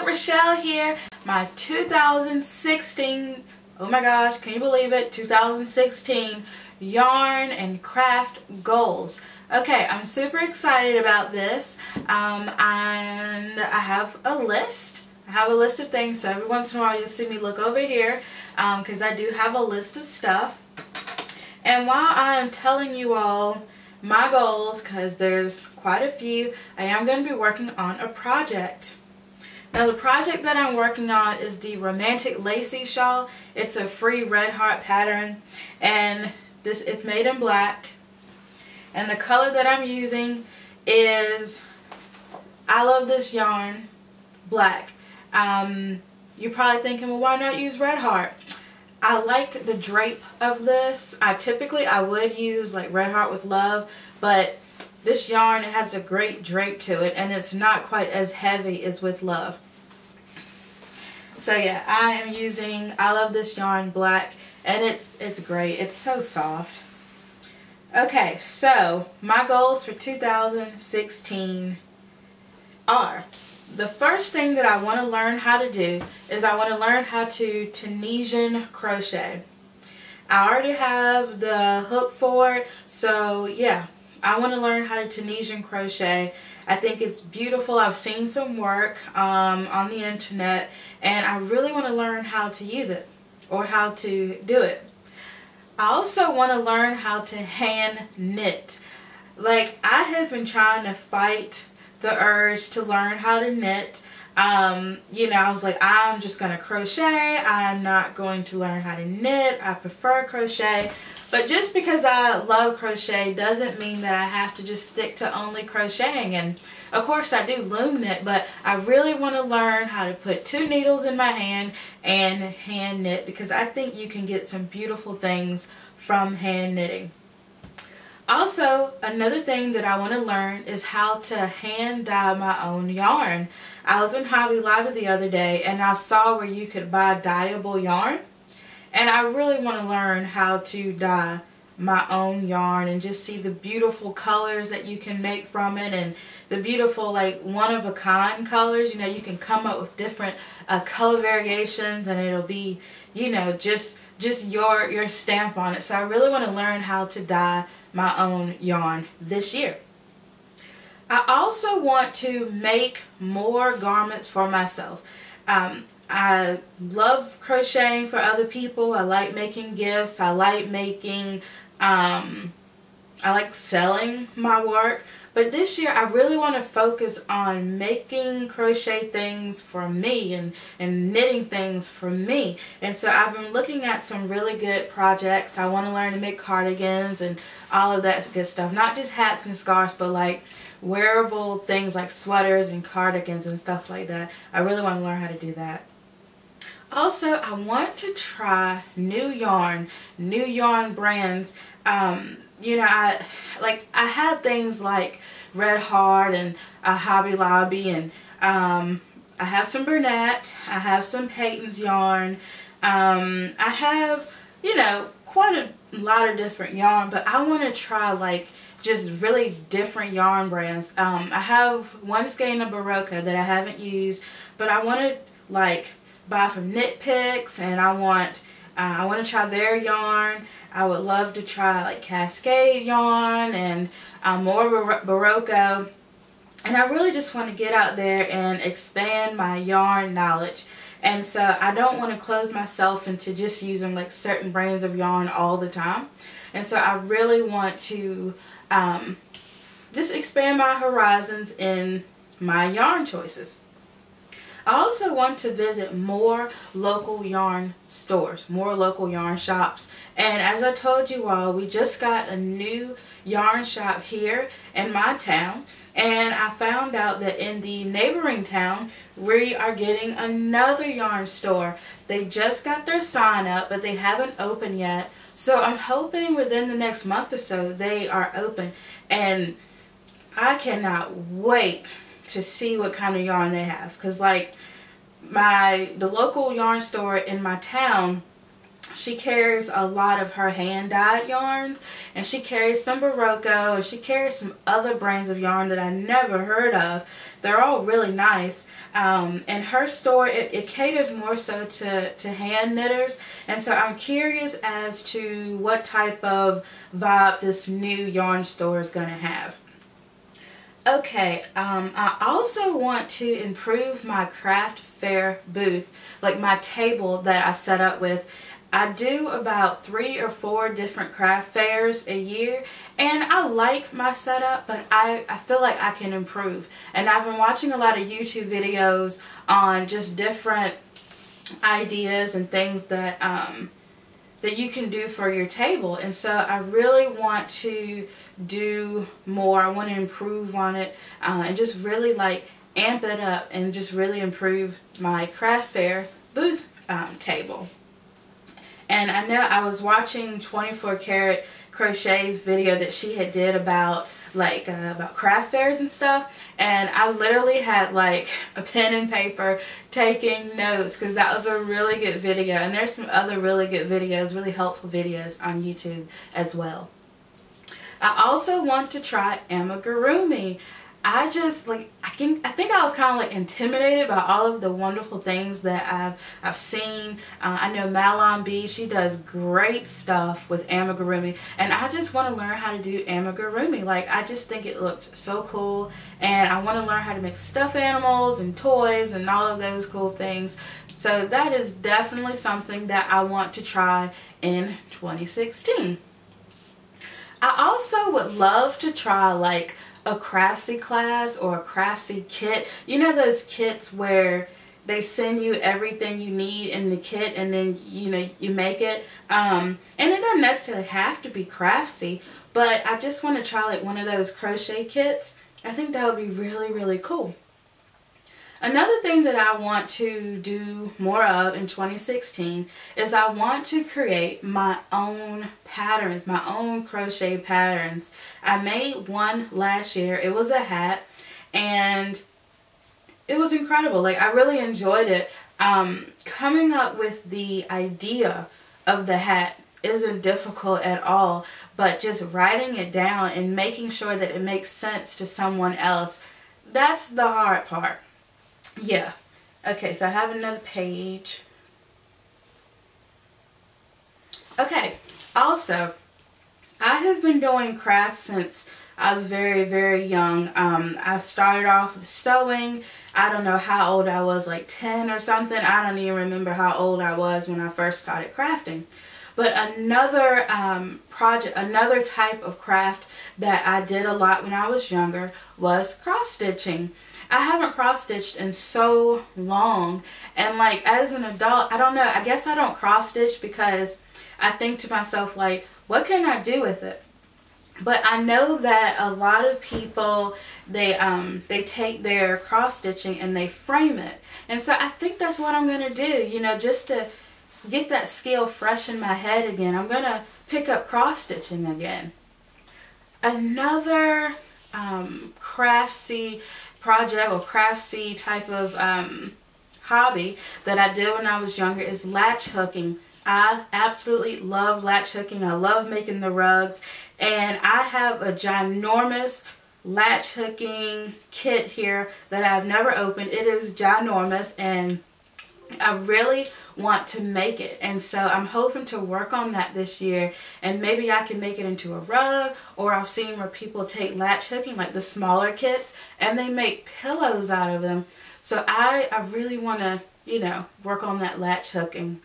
Rochelle here, my 2016, oh my gosh, can you believe it, 2016 yarn and craft goals. Okay, I'm super excited about this, and I have a list. I have a list of things, so every once in a while you'll see me look over here, because I do have a list of stuff. And while I am telling you all my goals, because there's quite a few, I am going to be working on a project. Now the project that I'm working on is the Romantic Lacy Shawl. It's a free red heart pattern, and it's made in black. And the color that I'm using is, I love this yarn, black. You're probably thinking, well, why not use red heart? I like the drape of this. I would use like red heart with love, but this yarn, it has a great drape to it, and it's not quite as heavy as with love. So yeah, I am using I Love This Yarn black, and it's great. It's so soft. Okay, so my goals for 2016 are, the first thing that I want to learn how to do is I want to learn how to Tunisian crochet. I already have the hook for it, so yeah, I want to learn how to Tunisian crochet. I think it's beautiful. I've seen some work on the internet, and I really want to learn how to use it or how to do it. I also want to learn how to hand knit. Like, I have been trying to fight the urge to learn how to knit. You know, I was like, I'm just going to crochet. I'm not going to learn how to knit. I prefer crochet. But just because I love crochet doesn't mean that I have to just stick to only crocheting. And of course I do loom knit, but I really want to learn how to put 2 needles in my hand and hand knit, because I think you can get some beautiful things from hand knitting. Also, another thing that I want to learn is how to hand dye my own yarn. I was in Hobby Lobby the other day, and I saw where you could buy dyeable yarn. And I really want to learn how to dye my own yarn and just see the beautiful colors that you can make from it, and the beautiful, like, one-of-a-kind colors. You know, you can come up with different color variations, and it'll be, you know, just your stamp on it. So I really want to learn how to dye my own yarn this year. I also want to make more garments for myself. I love crocheting for other people. I like making gifts. I like making, I like selling my work. But this year I really want to focus on making crochet things for me and knitting things for me. And so I've been looking at some really good projects. I want to learn to make cardigans and all of that good stuff. Not just hats and scarves, but like wearable things like sweaters and cardigans and stuff like that. I really want to learn how to do that. Also, I want to try new yarn brands. You know, I have things like Red Heart and Hobby Lobby, and I have some Bernat, I have some Peyton's yarn. I have, you know, quite a lot of different yarn, but I want to try like just really different yarn brands. I have one skein of Barocca that I haven't used, but I want to like buy from Knit Picks, and I want to try their yarn. I would love to try like Cascade yarn and more Barocca. And I really just want to get out there and expand my yarn knowledge. And so I don't want to close myself into just using like certain brands of yarn all the time. And so I really want to just expand my horizons in my yarn choices. I also want to visit more local yarn stores, more local yarn shops. And as I told you all, we just got a new yarn shop here in my town. And I found out that in the neighboring town, we are getting another yarn store. They just got their sign up, but they haven't opened yet. So I'm hoping within the next month or so they are open. And I cannot wait to see what kind of yarn they have, because like the local yarn store in my town, she carries a lot of her hand-dyed yarns, and she carries some Barocco, and she carries some other brands of yarn that I never heard of. They're all really nice. And her store, it caters more so to hand knitters, and so I'm curious as to what type of vibe this new yarn store is going to have. Okay, I also want to improve my craft fair booth, like my table that I set up with. I do about 3 or 4 different craft fairs a year, and I like my setup, but I feel like I can improve. And I've been watching a lot of YouTube videos on just different ideas and things that that you can do for your table, and so I really want to do more. I want to improve on it and just really like amp it up and just really improve my craft fair booth table. And I know I was watching 24 Karat Crochet's video that she had did about like about craft fairs and stuff, and I literally had like a pen and paper taking notes because that was a really good video, and there's some other really good videos, really helpful videos on YouTube as well. I also want to try Macaron Me. I just like, I think I was kind of like intimidated by all of the wonderful things that I've seen. I know Macaron Me, she does great stuff with Macaron Me, and I just want to learn how to do Macaron Me. Like, I just think it looks so cool, and I want to learn how to make stuffed animals and toys and all of those cool things. So that is definitely something that I want to try in 2016. I also would love to try like a Craftsy class or a Craftsy kit. You know those kits where they send you everything you need in the kit, and then you make it. And it doesn't necessarily have to be Craftsy, but I just want to try like one of those crochet kits. I think that would be really, really cool. Another thing that I want to do more of in 2016 is I want to create my own patterns, my own crochet patterns. I made one last year. It was a hat, and it was incredible. Like, I really enjoyed it. Coming up with the idea of the hat isn't difficult at all, but just writing it down and making sure that it makes sense to someone else, that's the hard part. Yeah. Okay, so I have another page. Okay, also, I have been doing crafts since I was very, very young. I started off with sewing. I don't know how old I was, like 10 or something. I don't even remember how old I was when I first started crafting. But another project, another type of craft that I did a lot when I was younger was cross stitching. I haven't cross stitched in so long, and like as an adult, I don't know, I guess I don't cross stitch because I think to myself like, what can I do with it? But I know that a lot of people, they take their cross stitching and they frame it, and so I think that's what I'm gonna do, just to get that skill fresh in my head again. I'm gonna pick up cross stitching again. Another craftsy project or craftsy type of hobby that I did when I was younger is latch hooking. I absolutely love latch hooking. I love making the rugs, and I have a ginormous latch hooking kit here that I've never opened. It is ginormous, and I really want to make it, and so I'm hoping to work on that this year, and maybe I can make it into a rug. Or I've seen where people take latch hooking, like the smaller kits, and they make pillows out of them. So I really want to, work on that latch hooking.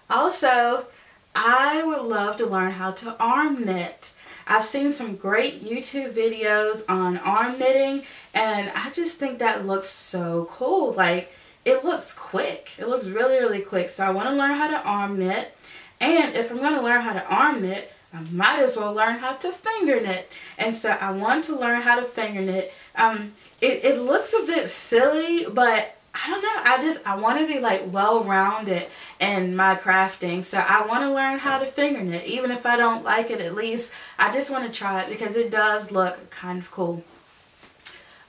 Also, I would love to learn how to arm knit. I've seen some great YouTube videos on arm knitting, and I just think that looks so cool. Like, it looks quick. It looks really, really quick. So I want to learn how to arm knit. And if I'm going to learn how to arm knit, I might as well learn how to finger knit. And so I want to learn how to finger knit. It looks a bit silly, but I don't know. I want to be like well-rounded in my crafting. So I want to learn how to finger knit. Even if I don't like it, at least I just want to try it because it does look kind of cool.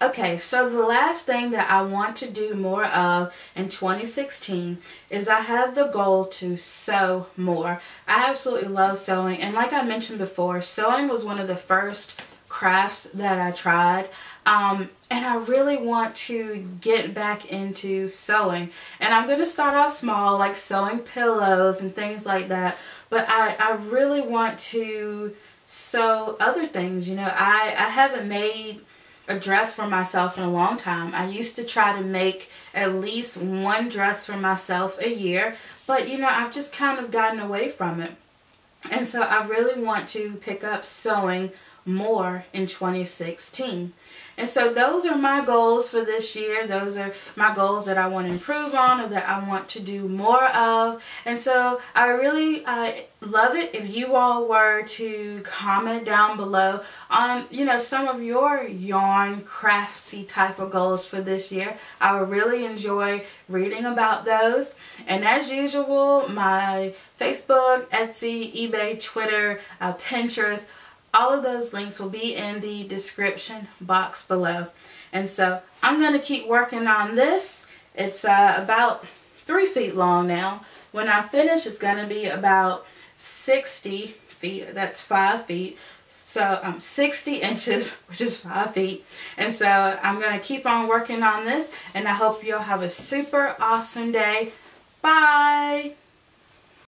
Okay, so the last thing that I want to do more of in 2016 is I have the goal to sew more. I absolutely love sewing, and like I mentioned before, sewing was one of the first crafts that I tried, and I really want to get back into sewing. And I'm going to start off small, like sewing pillows and things like that, but I really want to sew other things. You know, I haven't made a dress for myself in a long time. I used to try to make at least one dress for myself a year, but you know, I've just kind of gotten away from it. And so I really want to pick up sewing more in 2016. And so those are my goals for this year. Those are my goals that I want to improve on, or that I want to do more of. And so I really love it if you all were to comment down below on, you know, some of your yarn craftsy type of goals for this year. I would really enjoy reading about those. And as usual, my Facebook, Etsy, eBay, Twitter, Pinterest, all of those links will be in the description box below. And so I'm going to keep working on this. It's about 3 feet long now. When I finish, it's going to be about 60 feet. That's 5 feet. So 60 inches, which is 5 feet. And so I'm going to keep on working on this. And I hope you'll have a super awesome day. Bye!